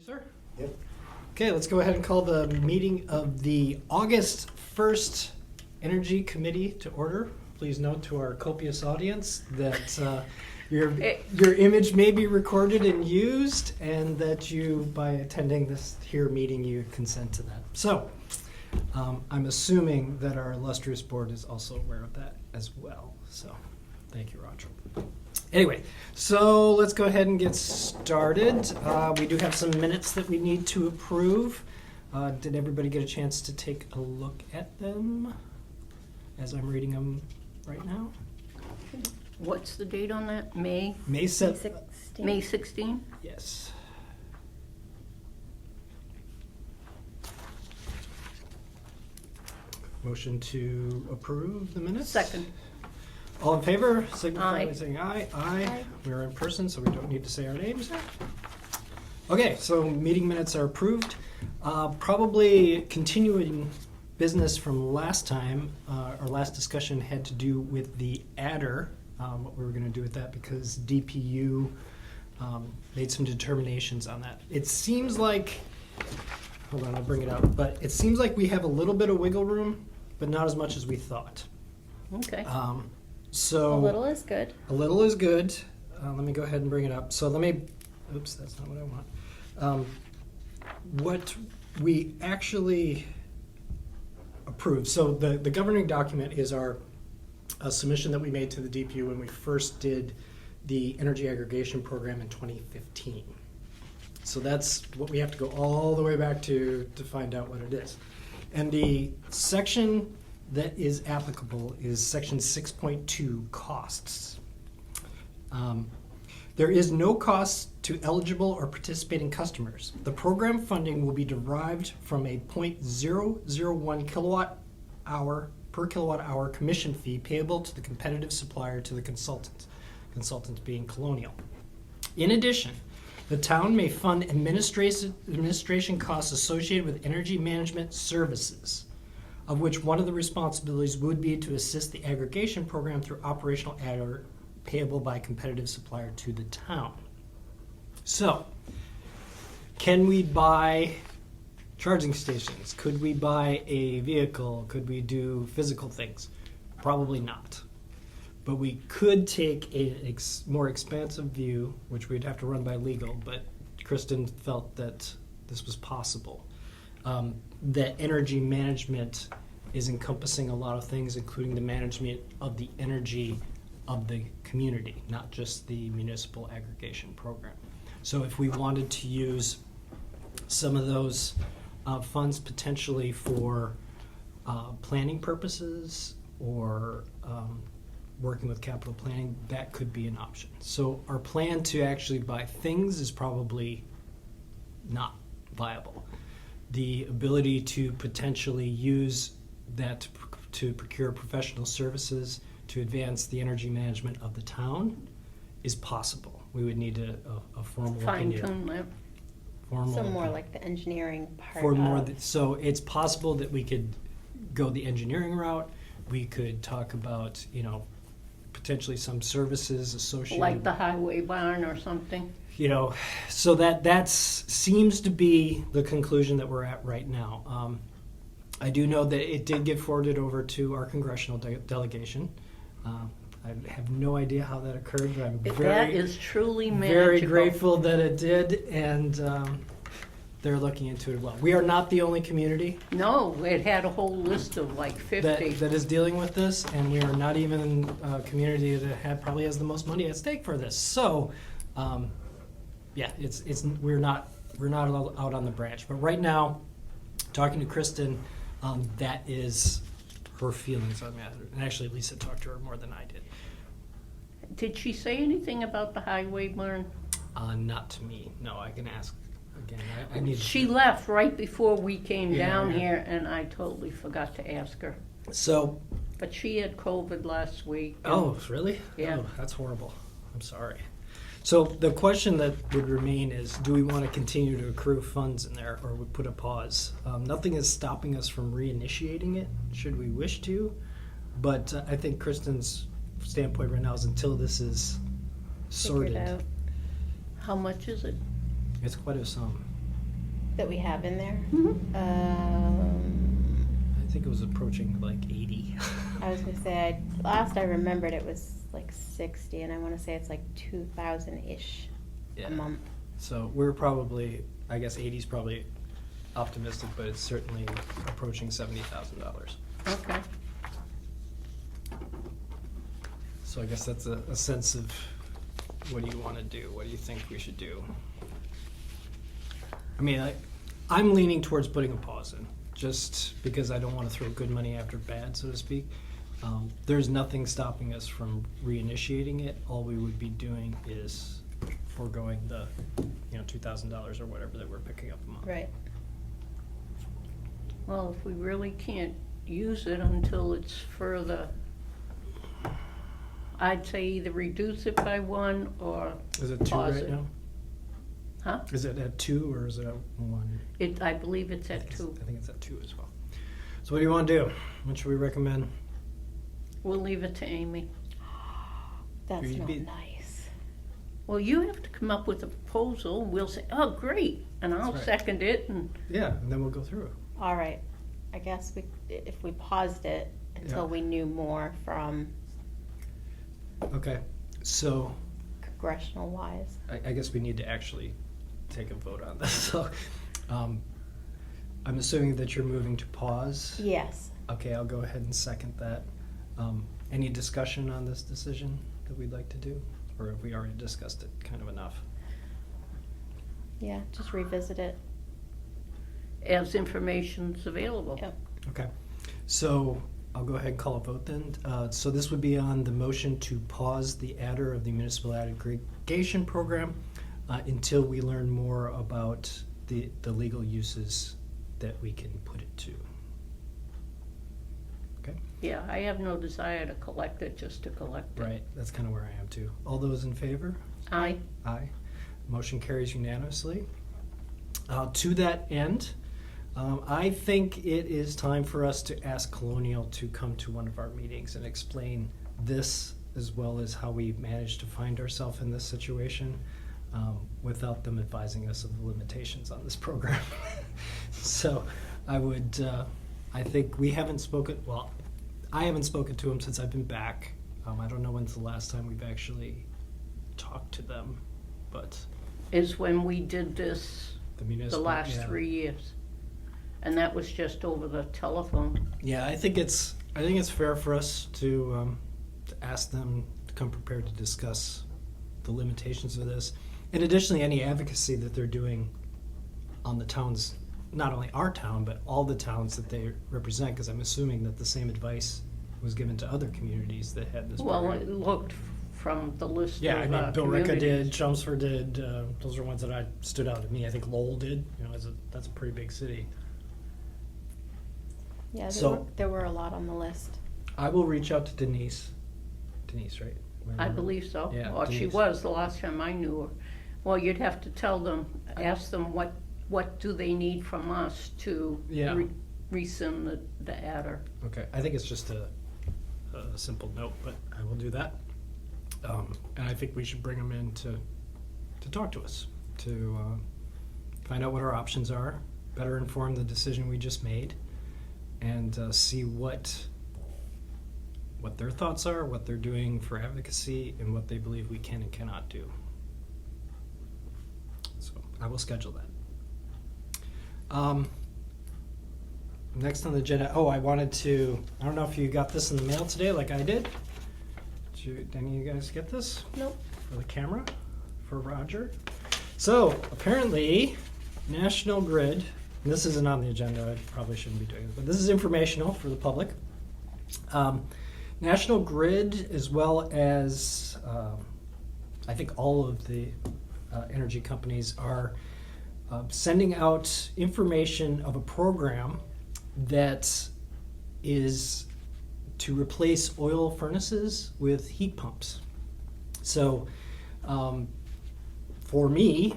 Sir? Yep. Okay, let's go ahead and call the meeting of the August 1st Energy Committee to order. Please note to our copious audience that your image may be recorded and used, and that you, by attending this here meeting, you consent to that. So, I'm assuming that our illustrious board is also aware of that as well. So, thank you, Roger. Anyway, so let's go ahead and get started. We do have some minutes that we need to approve. Did everybody get a chance to take a look at them as I'm reading them right now? What's the date on that? May 16th. May 16? Yes. Motion to approve the minutes? Second. All in favor, signify by Aye. saying aye. Aye. We're in person, so we don't need to say our names. Okay, so meeting minutes are approved. Probably continuing business from last time, our last discussion had to do with the adder, what we were going to do with that, because DPU made some determinations on that. It seems like, hold on, I'll bring it up, but it seems like we have a little bit of wiggle room, but not as much as we thought. Okay. So A little is good. a little is good. Let me go ahead and bring it up. So let me, oops, that's not what I want. What we actually approved, so the governing document is our submission that we made to the DPU when we first did the energy aggregation program in 2015. So that's what we have to go all the way back to find out what it is. And the section that is applicable is section 6.2, costs. There is no cost to eligible or participating customers. The program funding will be derived from a 0.001 kilowatt hour per kilowatt hour commission fee payable to the competitive supplier to the consultants being Colonial. In addition, the town may fund administration costs associated with energy management services, of which one of the responsibilities would be to assist the aggregation program through operational adder payable by competitive supplier to the town. So, can we buy charging stations? Could we buy a vehicle? Could we do physical things? Probably not. But we could take a more expansive view, which we'd have to run by legal, but Kristen felt that this was possible. That energy management is encompassing a lot of things, including the management of the energy of the community, not just the municipal aggregation program. So if we wanted to use some of those funds potentially for planning purposes or working with capital planning, that could be an option. So our plan to actually buy things is probably not viable. The ability to potentially use that to procure professional services to advance the energy management of the town is possible. We would need a formal Fine opinion. tune that. Formal So more opinion. like the engineering part For more, of. so it's possible that we could go the engineering route. We could talk about, potentially some services associated. Like the highway barn or something. So that seems to be the conclusion that we're at right now. I do know that it did get forwarded over to our congressional delegation. I have no idea how that occurred, but I'm That is truly magical. very grateful that it did, and they're looking into it well. We are not the only community No, it had a whole list of like 50. that is dealing with this, and we are not even a community that probably has the most money at stake for this. So, we're not out on the branch. But right now, talking to Kristen, that is her feelings on that. And actually, Lisa talked to her more than I did. Did she say anything about the highway barn? Not to me. No, I can ask again. I need. She left right before we came Yeah, down yeah. here, and I totally forgot to ask her. So. But she had COVID last week. and- Oh, really? Yeah. Oh, that's horrible. I'm sorry. So the question that would remain is, do we want to continue to accrue funds in there, or we put a pause? Nothing is stopping us from reinitiating it, should we wish to. But I think Kristen's standpoint right now is until this is sorted. Figured out. How much is it? It's quite a sum. that we have in there? Mhm. I think it was approaching like 80. I was gonna say, last I remembered it was like 60, and I wanna say it's like 2,000-ish Yeah. a month. So we're probably, I guess 80 is probably optimistic, but it's certainly approaching $70,000. Okay. So I guess that's a sense of what do you want to do? What do you think we should do? I mean, I'm leaning towards putting a pause in, just because I don't want to throw good money after bad, so to speak. There's nothing stopping us from reinitiating it. All we would be doing is foregoing the, $2,000 or whatever that we're picking up a month. Right. Well, if we really can't use it until it's further, I'd say either reduce it by one or Is it 2 pause right it. now? Huh? Is it at 2 or is it at 1? I believe it's at 2. I think it's at 2 as well. So what do you want to do? What should we recommend? We'll leave it to Amy. That's You'd not be- nice. Well, you have to come up with a proposal. We'll say, oh, great, and I'll That's right. second it, and Yeah, and then we'll go through it. All right. I guess if we paused it until Yeah. we knew more from Okay, so congressional wise. I guess we need to actually take a vote on this. So I'm assuming that you're moving to pause. Yes. Okay, I'll go ahead and second that. Any discussion on this decision that we'd like to do? Or have we already discussed it kind of enough? Yeah, just revisit it. as information's available. Yep. Okay, so I'll go ahead and call a vote then. So this would be on the motion to pause the adder of the municipal aggregation program until we learn more about the legal uses that we can put it to. Okay, Yeah, I have no desire to collect it just to collect it. right, that's kind of where I am too. All those in favor? Aye. Aye. Motion carries unanimously. To that end, I think it is time for us to ask Colonial to come to one of our meetings and explain this as well as how we managed to find ourselves in this situation without them advising us of the limitations on this program. So I think we haven't spoken, well, I haven't spoken to them since I've been back. I don't know when's the last time we've actually talked to them, but Is when we did this the the municipal. last yeah. 3 years. And that was just over the telephone. Yeah, I think it's fair for us to ask them to come prepared to discuss the limitations of this, and additionally any advocacy that they're doing on the towns, not only our town but all the towns that they represent. Because I'm assuming that the same advice was given to other communities that had this. Well, program. it looked from the list Yeah, I of mean, Billerica communities. did, Chelmsford did. Those are ones that I stood out to me. I think Lowell did. That's a pretty big city. Yeah, So- there were a lot on the list. I will reach out to Denise. Denise, right? I believe so. Yeah, Or she Denise. was the last time I knew her. Well, you'd have to tell them, ask them what do they need from us to Yeah. rescind the adder. Okay, I think it's just a simple note, but I will do that. And I think we should bring them in to talk to us, to find out what our options are, better inform the decision we just made, and see what their thoughts are, what they're doing for advocacy, and what they believe we can and cannot do. So I will schedule that. Next on the agenda, I don't know if you got this in the mail today like I did. Did any of you guys get this? Nope. For the camera? For Roger? So, apparently, National Grid, and this isn't on the agenda, I probably shouldn't be doing it, but this is informational for the public. National Grid, as well as I think all of the energy companies, are sending out information of a program that is to replace oil furnaces with heat pumps. So, for me,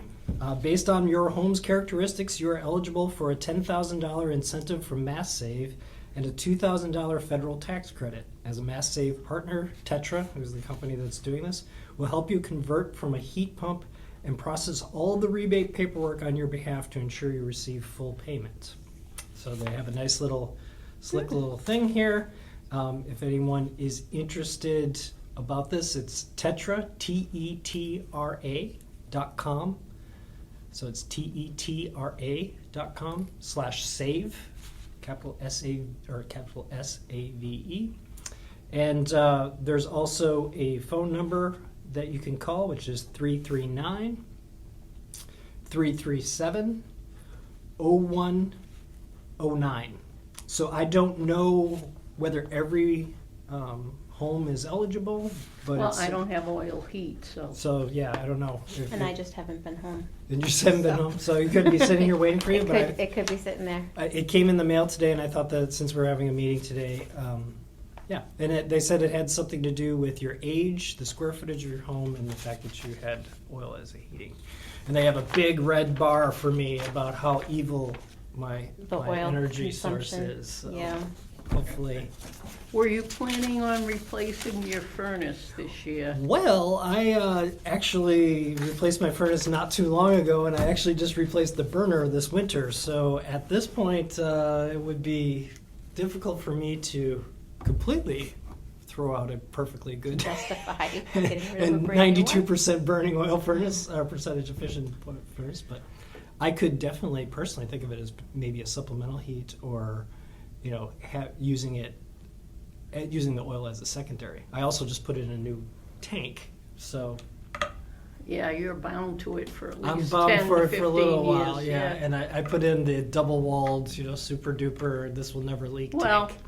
based on your home's characteristics, you are eligible for a $10,000 incentive from Mass Save and a $2,000 federal tax credit. As a Mass Save partner, Tetra, who's the company that's doing this, will help you convert from a heat pump and process all the rebate paperwork on your behalf to ensure you receive full payment. So they have a nice little, slick little thing here. If anyone is interested about this, it's Tetra, TETRA.com. So it's TETRA.com/save, capital S-A, or capital S-A-V-E. And there's also a phone number that you can call, which is 339-337-0109. So I don't know whether every home is eligible, but Well, it's, I don't have oil heat, so. so yeah, I don't know. And I just haven't been home. And you haven't been home, so you couldn't be sitting here waiting for you. But It could be sitting there. it came in the mail today, and I thought that since we're having a meeting today, yeah, and they said it had something to do with your age, the square footage of your home, and the fact that you had oil as a heating. And they have a big red bar for me about how evil my Oil energy source consumption. is. So Yeah. hopefully. Were you planning on replacing your furnace this year? Well, I actually replaced my furnace not too long ago, and I actually just replaced the burner this winter. So at this point, it would be difficult for me to completely throw out a perfectly good Justify getting rid of a and brand new one. 92% burning oil furnace, percentage efficient furnace. But I could definitely personally think of it as maybe a supplemental heat, or using the oil as a secondary. I also just put it in a new tank, so Yeah, you're bound to it for at I'm least bound 10 for to it 15 for a little years. while. Yeah, and I put in the double-walled, super duper. This will never leak Well, tank.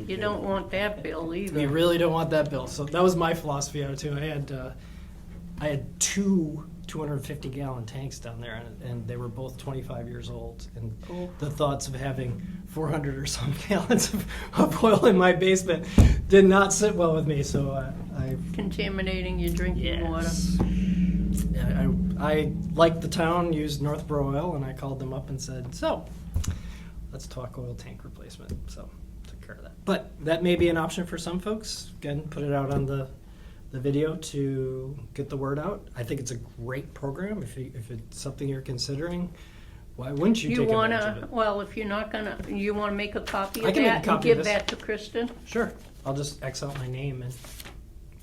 you don't want that bill either. You really don't want that bill. So that was my philosophy on it too. I had two 250-gallon tanks down there, and they were both 25 years old. And Cool. the thoughts of having 400 or some gallons of oil in my basement did not sit well with me. So I Contaminating your drinking water. Yeah, I liked the town, used Northborough Oil, and I called them up and said, so, let's talk oil tank replacement. So, took care of that. But that may be an option for some folks. Again, put it out on the video to get the word out. I think it's a great program. If it's something you're considering, why wouldn't you take advantage of it? Well, if you're not gonna, you wanna make a copy I of can make a that and copy of give this. that to Kristen? Sure. I'll just X out my name and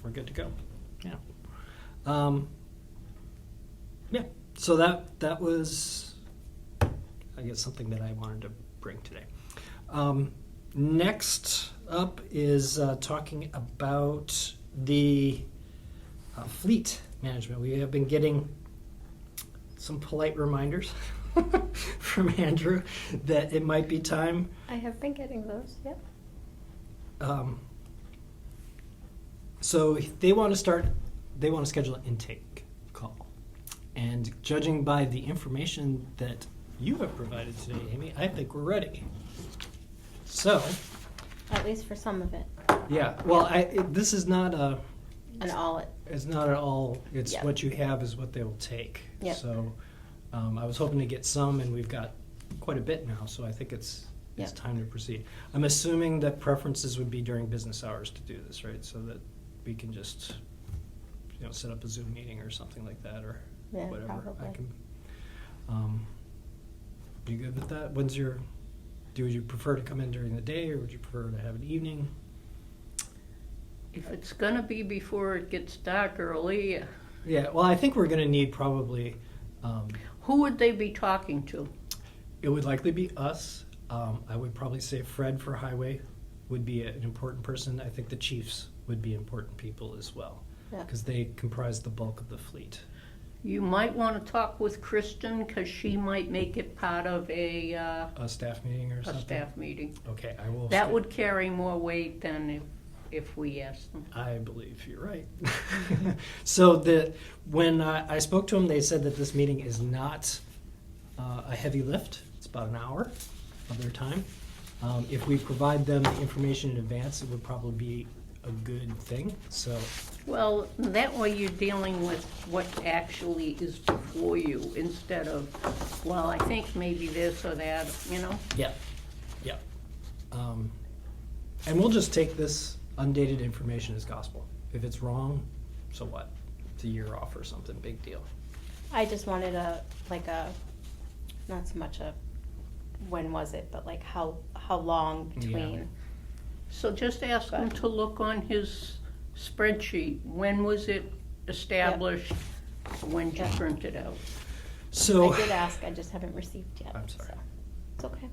we're good to go. Yeah. Yeah. So that was, I guess, something that I wanted to bring today. Next up is talking about the fleet management. We have been getting some polite reminders from Andrew that it might be time. I have been getting those, yep. So they want to schedule an intake call. And judging by the information that you have provided today, Amy, I think we're ready. So, At least for some of it. yeah, well, this is not And all it. it's not at all, it's Yeah. what you have is what they will take. Yep. So, I was hoping to get some, and we've got quite a bit now, so I think it's Yep. time to proceed. I'm assuming that preferences would be during business hours to do this, right? So that we can just, set up a Zoom meeting or something like that, or Yeah, whatever. I probably. can. You good with that? Would you prefer to come in during the day, or would you prefer to have an evening? If it's gonna be before it gets dark early, Yeah, well, I think we're going to need probably. who would they be talking to? It would likely be us. I would probably say Fred for Highway would be an important person. I think the chiefs would be important people as well, Yeah. because they comprise the bulk of the fleet. You might wanna talk with Kristen, cause she might make it part of a A staff meeting or something? staff meeting. Okay, I will. That would carry more weight than if we asked them. I believe you're right. So when I spoke to them, they said that this meeting is not a heavy lift. It's about an hour of their time. If we provide them the information in advance, it would probably be a good thing. So, Well, that way you're dealing with what actually is before you instead of, well, I think maybe this or that, yeah. And we'll just take this undated information as gospel. If it's wrong, so what? It's a year off or something, big deal. I just wanted not so much a, when was it, but like how long between. So just ask him to look on his spreadsheet. When was it established? When did you Yep. print it out? So, I did ask, I just haven't received yet. I'm sorry. So it's okay.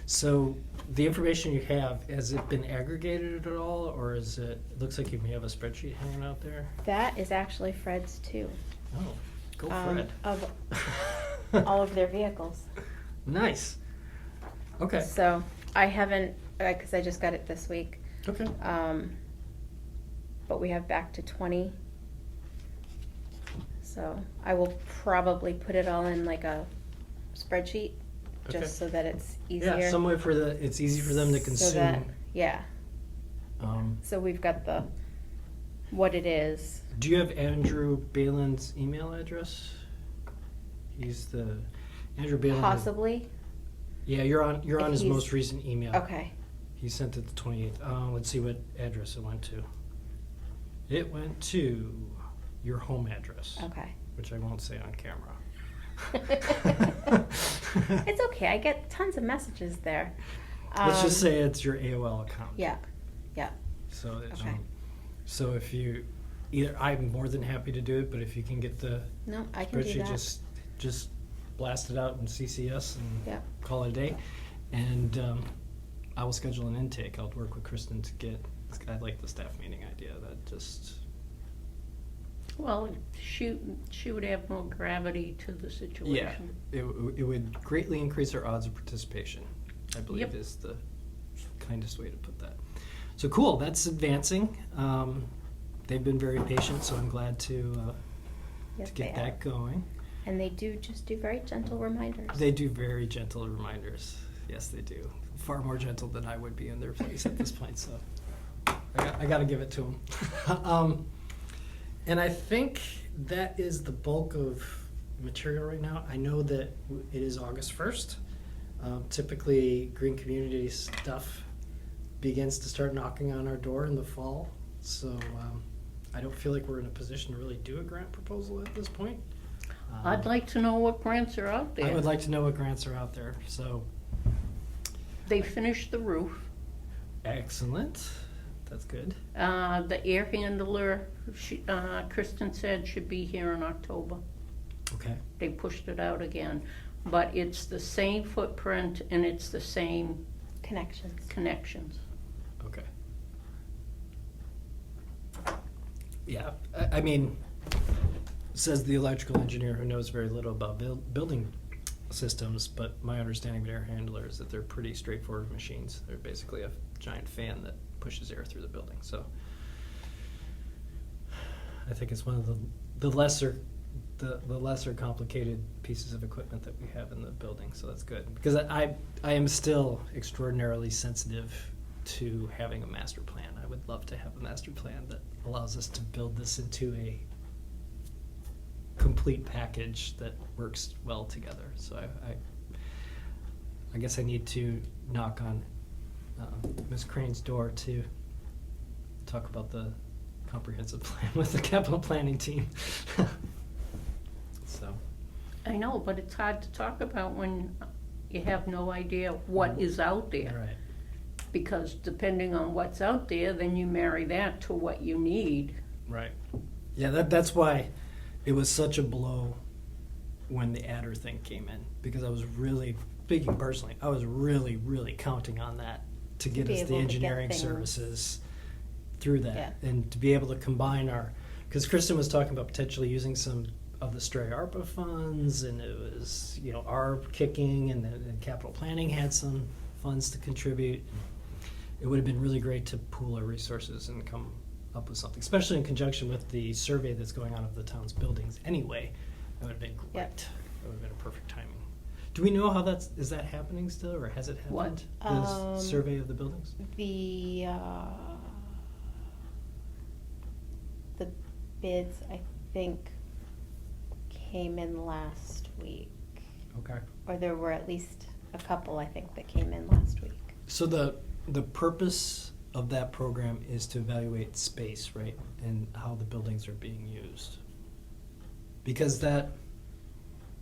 so the information you have, has it been aggregated at all, or is it looks like you may have a spreadsheet hanging out there? That is actually Fred's too. Oh, go Fred. Of all of their vehicles. Nice. Okay. So I haven't, because I just got it this week. Okay. But we have back to 20. So I will probably put it all in like a spreadsheet, Okay. just so that it's easier. Yeah, some way it's easy for them to So consume. that, yeah. Um, So we've got what it is. do you have Andrew Balin's email address? He's the Andrew Balin. Possibly. Yeah, you're on If his he's- most recent email. Okay. He sent it the 28th. Let's see what address it went to. It went to your home address, Okay. which I won't say on camera. It's okay. I get tons of messages there. Let's just say it's your AOL account. Yeah. Yeah. So, Okay. so if you I'm more than happy to do it, but if you can get the No, I can do spreadsheet, that. just blast it out in CCS and Yeah. call it a day. And I will schedule an intake. I'll work with Kristen to get. I like the staff meeting idea. That just Well, she would have more gravity to the situation. it would greatly increase our odds of participation. I believe Yep. is the kindest way to put that. So cool. That's advancing. They've been very patient, so I'm glad to Yes, get they that are. going. And they do very gentle reminders. They do very gentle reminders. Yes, they do. Far more gentle than I would be in their place at this point. So I got to give it to them. And I think that is the bulk of material right now. I know that it is August 1st. Typically, green community stuff begins to start knocking on our door in the fall. So I don't feel like we're in a position to really do a grant proposal at this point. I'd like to know what grants are out there. I would like to know what grants are out there. So They finished the roof. excellent. That's good. The air handler, Kristen said, should be here in October. Okay. They pushed it out again. But it's the same footprint and it's the same Connections. connections. Okay. Yeah, I mean, says the electrical engineer who knows very little about building systems, but my understanding of air handler is that they're pretty straightforward machines. They're basically a giant fan that pushes air through the building. So I think it's one of the lesser complicated pieces of equipment that we have in the building. So that's good, because I am still extraordinarily sensitive to having a master plan. I would love to have a master plan that allows us to build this into a complete package that works well together. So I guess I need to knock on Ms. Crane's door to talk about the comprehensive plan with the capital planning team. So I know, but it's hard to talk about when you have no idea what is out there. right. Because depending on what's out there, then you marry that to what you need. Right. Yeah, that's why it was such a blow when the adder thing came in, because I was really, speaking personally, I was really, really counting on that to get be us the able to get engineering things. services through that, Yeah. and to be able to combine because Kristen was talking about potentially using some of the stray ARPA funds, and it was, ARP kicking, and then capital planning had some funds to contribute. It would have been really great to pool our resources and come up with something, especially in conjunction with the survey that's going on of the town's buildings anyway. That would have been great. Yep. That would have been a perfect timing. Do we know how is that happening still, or has it happened? What? The survey of the buildings? The bids, I think, came in last week. Okay. Or there were at least a couple, I think, that came in last week. So the purpose of that program is to evaluate space, right, and how the buildings are being used. because that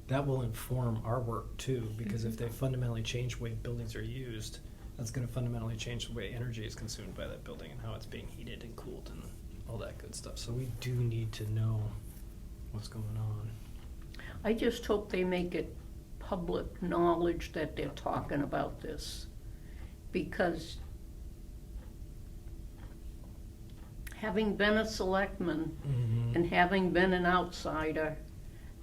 will inform our work too, because if they fundamentally change the way buildings are used, that's going to fundamentally change the way energy is consumed by that building and how it's being heated and cooled and all that good stuff. So we do need to know what's going on. I just hope they make it public knowledge that they're talking about this, because having been a selectman and having been an outsider,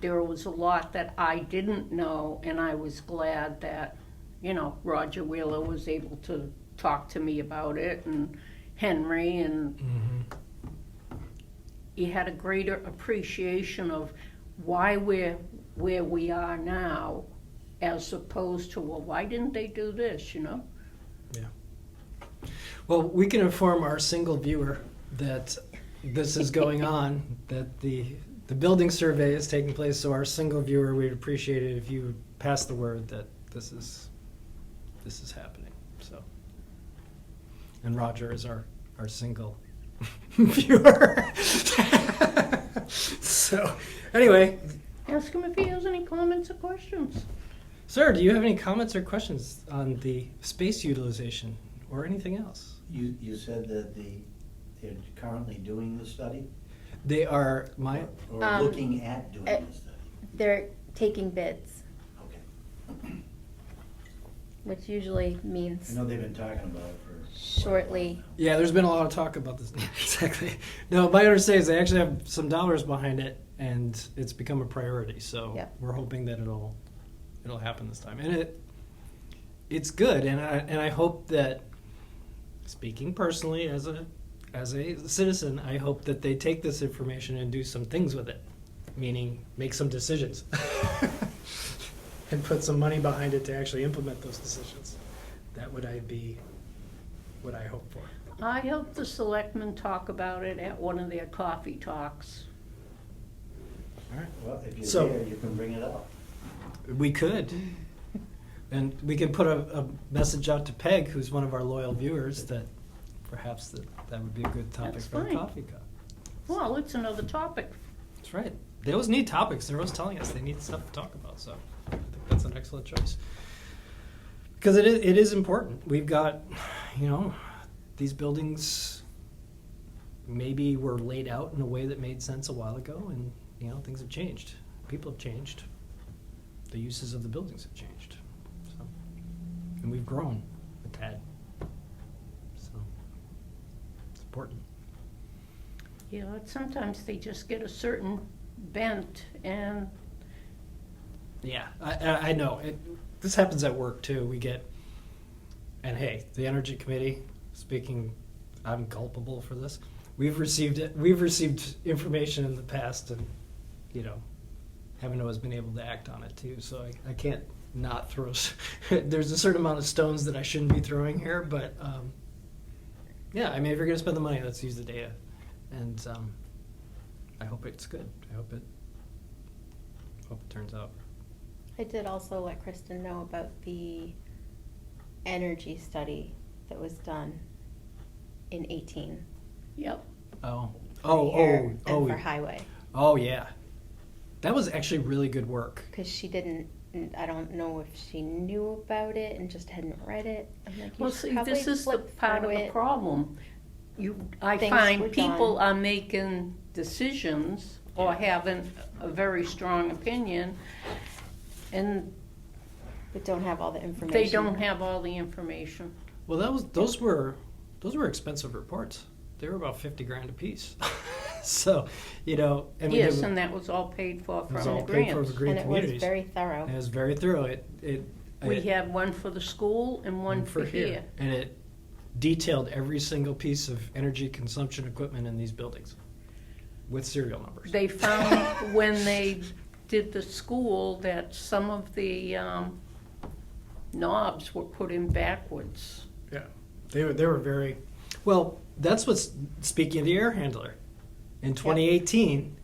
there was a lot that I didn't know, and I was glad that, you know, Roger Wheeler was able to talk to me about it, and Henry, and he had a greater appreciation of why we're where we are now, as opposed to, well, why didn't they do this, you know? Yeah. Well, we can inform our single viewer that this is going on, that the building survey is taking place, so our single viewer, we'd appreciate it if you pass the word that this is happening. So, and Roger is our single viewer. So, anyway, Ask him if he has any comments or questions. sir, do you have any comments or questions on the space utilization or anything else? You said that they're currently doing the study? They are Or looking at doing the study? They're taking bids, Okay. which usually I means know they've been talking about it for. shortly. Yeah, there's been a lot of talk about this. Exactly. No, my understanding is they actually have some dollars behind it, and it's become a priority. So Yep. we're hoping that it'll happen this time, and it's good. And I hope that, speaking personally as a citizen, I hope that they take this information and do some things with it, meaning make some decisions, and put some money behind it to actually implement those decisions. That would be what I hope for. I hope the selectmen talk about it at one of their coffee talks. All right. Well, if So- you're there, you can bring it up. We could. And we can put a message out to Peg, who's one of our loyal viewers, that perhaps that would be a good topic That's for a fine. coffee cup. Well, it's another topic. That's right. They always need topics. They're always telling us they need stuff to talk about. So I think that's an excellent choice. Because it is important. We've got, these buildings maybe were laid out in a way that made sense a while ago, and, things have changed. People have changed. The uses of the buildings have changed. So, and we've grown a tad. So it's important. Sometimes they just get a certain bent, and Yeah, I know. This happens at work too. We get, and hey, the Energy Committee, speaking, I'm culpable for this. We've received information in the past, and haven't always been able to act on it too. So I can't not throw. There's a certain amount of stones that I shouldn't be throwing here, but yeah, if you're gonna spend the money, let's use the data, and I hope it's good. I hope it turns out. I did also let Kristen know about the energy study that was done in 18. yep. Oh, and for highway. Oh, yeah. That was actually really good work. Because she didn't, I don't know if she knew about it and just hadn't read it. I'm like, you Well, should see, probably this is the flip part of through the it. problem. I Things were find people done. are making decisions or having a very strong opinion, and But don't have all the information. they don't have all the information. Well, those were expensive reports. They were about $50,000 a piece. So, and we Yes, did- and that was all paid for it was from all the paid for grants. with green And it was communities. very thorough. It was very thorough. We had one for the school and one for here. and it detailed every single piece of energy consumption equipment in these buildings with serial numbers. They found when they did the school that some of the knobs were put in backwards. Yeah, they were very well. That's what's speaking of the air handler. In 2018,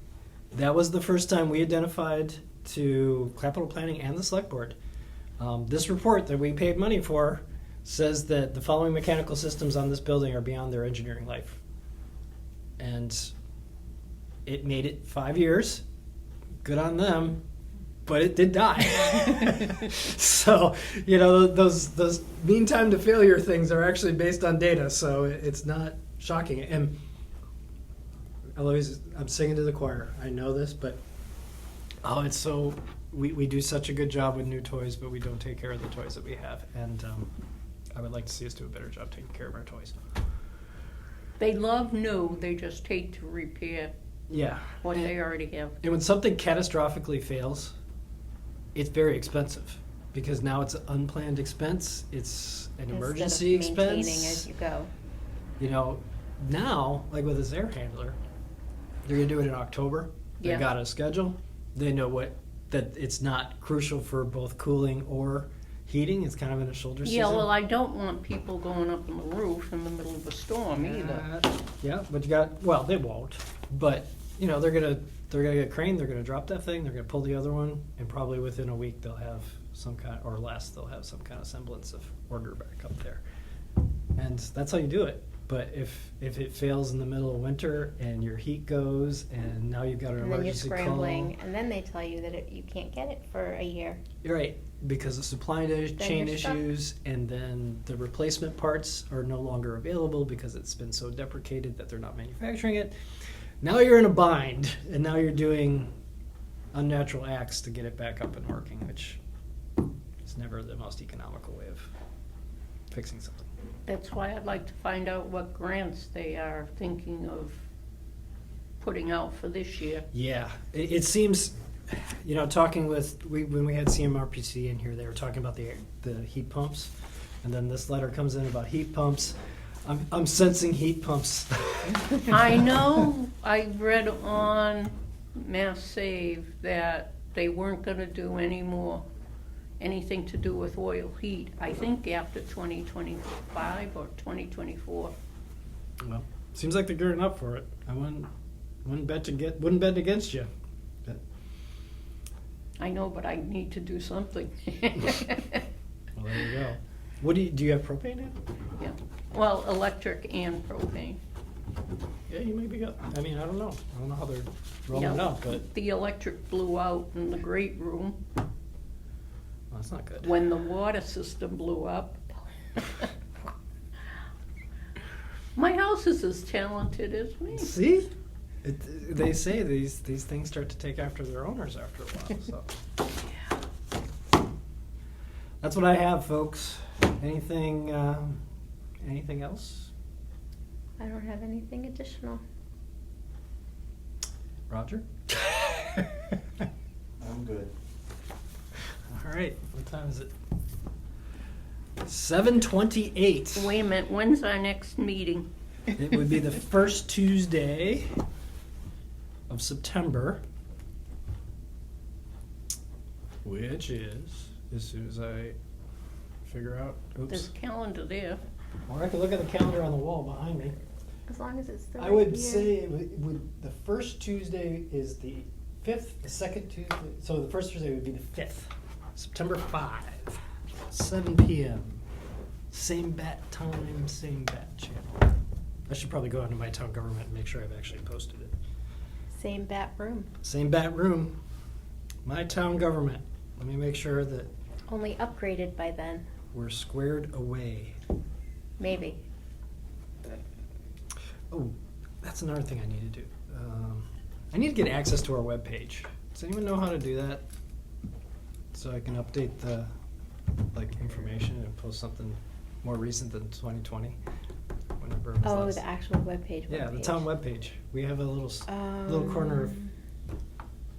that was the first time we identified to capital planning and the select board. This report that we paid money for says that the following mechanical systems on this building are beyond their engineering life, and it made it 5 years good on them, but it did die. So, you know, those mean time to failure things are actually based on data, so it's not shocking. And I'm singing to the choir. I know this, but it's so we do such a good job with new toys, but we don't take care of the toys that we have. And I would like to see us do a better job taking care of our toys. They love new, they just hate to repair Yeah. what they already have. And when something catastrophically fails, it's very expensive because now it's an unplanned expense. It's an emergency Instead of maintaining expense. as you go. You know, now, like with this air handler, they're gonna do it in October. They Yeah. got a schedule. They know that it's not crucial for both cooling or heating. It's kind of in a shoulder season. Yeah, well, I don't want people going up on the roof in the middle of a storm either. Yeah, but they won't. But you know, they're gonna get craned. They're gonna drop that thing. They're gonna pull the other one, and probably within a week they'll have some kind, or less, they'll have some kind of semblance of order back up there. And that's how you do it. But if it fails in the middle of winter and your heat goes, and now you've got an And then you're emergency scrambling, and then they tell you that you can't get it for a year. You're right, because of supply chain you're stuck. issues, and then the replacement parts are no longer available because it's been so deprecated that they're not manufacturing it. Now you're in a bind, and now you're doing unnatural acts to get it back up and working, which is never the most economical way of fixing something. That's why I'd like to find out what grants they are thinking of putting out for this year. Yeah, it seems, you know, talking with, when we had CMRPC in here, they were talking about the heat pumps, and then this letter comes in about heat pumps. I'm sensing heat pumps. I know I read on Mass Save that they weren't gonna do anything to do with oil heat, I think after 2025 or 2024. Well, seems like they're gearing up for it. I wouldn't bet against you. But, I know, but I need to do something. well, there you go. Do you have propane in? Yeah. Well, electric and propane. Yeah, you might be good. I mean, I don't know. I don't know how they're rolling it Yeah. out, but The electric blew out in the great room well, that's not good. when the water system blew up. My house is as talented as me. See? They say these things start to take after their owners after a while. So that's what I have, folks. Anything else? I don't have anything additional. Roger? I'm good. All right. What time is it? 7:28. Wait a minute, when's our next meeting? It would be the first Tuesday of September, which is, as soon as I figure out, There's a calendar there. or I could look at the calendar on the wall behind me. As long as it's the I right would year. say it would, the first Tuesday is the 5th, the second Tuesday, so the first Tuesday would be the 5th, September 5, 7 p.m. Same bat time, same bat channel. I should probably go into my town government and make sure I've actually posted it. Same bat room. Same bat room, my town government. Let me make sure that Only upgraded by then. we're squared away. Maybe. Oh, that's another thing I need to do. I need to get access to our webpage. Does anyone know how to do that? So I can update the information and post something more recent than 2020. Whenever it was Oh, last. the actual webpage. Yeah, the town webpage. We have a little little corner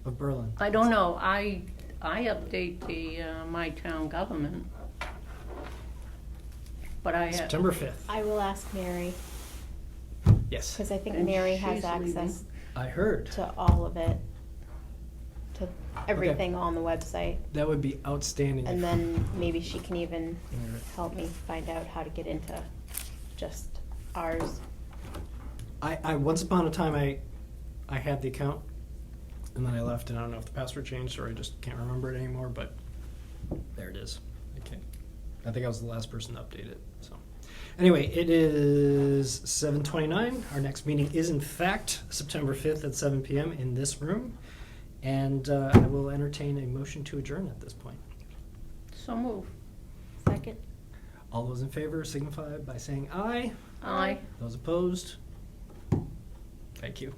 of Berlin. I don't know, I update the, my town government. But I have, September 5th. I will ask Mary, Yes, because I think And Mary has she's leaving. access I heard. to all of it, to everything on the website. That would be outstanding. And then maybe she can even Alright. help me find out how to get into just ours. I once upon a time I had the account, and then I left, and I don't know if the password changed or I just can't remember it anymore. But there it is. Okay, I think I was the last person to update it. So anyway, it is 7:29. Our next meeting is in fact September 5th at 7 p.m. in this room, And I will entertain a motion to adjourn at this point. So move. Second. All those in favor signify by saying aye. Aye. Those opposed? Thank you.